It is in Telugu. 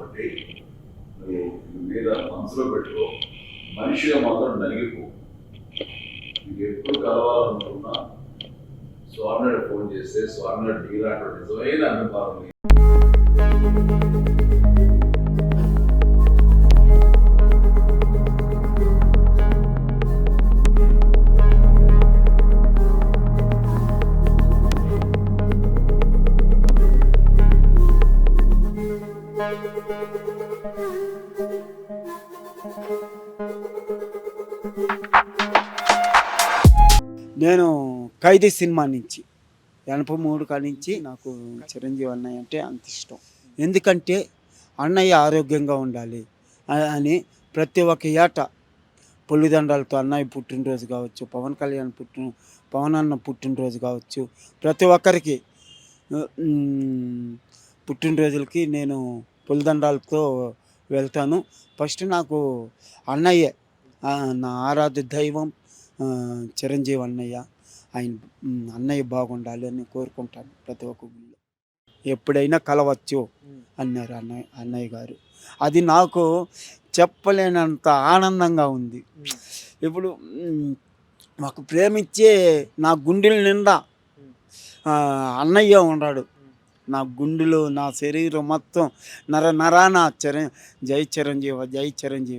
కాబట్టి నువ్వు మీద మనసులో పెట్టుకో, మనిషిగా మాత్రం నలిగిపో. నీకు ఎప్పుడు కలవాలనుకున్నా స్వర్ణుడు ఫోన్ చేస్తే స్వర్ణుడు ఢీలాంటి నిజమైన అనుభవం. నేను ఖైదీ సినిమా నుంచి 83 కాడి నుంచి నాకు చిరంజీవి అన్నయ్య అంటే అంత ఇష్టం. ఎందుకంటే అన్నయ్య ఆరోగ్యంగా ఉండాలి అని ప్రతి ఒక్క ఏట పొలిదండాలతో అన్నయ్య పుట్టినరోజు కావచ్చు, పవన్ అన్న పుట్టినరోజు కావచ్చు, ప్రతి ఒక్కరికి పుట్టినరోజులకి నేను పొలిదండాలతో వెళ్తాను. ఫస్ట్ నాకు అన్నయ్యే నా ఆరాధ్య దైవం. చిరంజీవి అన్నయ్య, ఆయన అన్నయ్య బాగుండాలి అని కోరుకుంటాను. ప్రతి ఒక్క గుళ్ళు ఎప్పుడైనా కలవచ్చు అన్నారు అన్నయ్య గారు. అది నాకు చెప్పలేనంత ఆనందంగా ఉంది. ఇప్పుడు మాకు ప్రేమించే నా గుండెల నిండా అన్నయ్య ఉన్నాడు. నా గుండెలో, నా శరీరం మొత్తం నరాన జై చిరంజీవి, జై చిరంజీవి.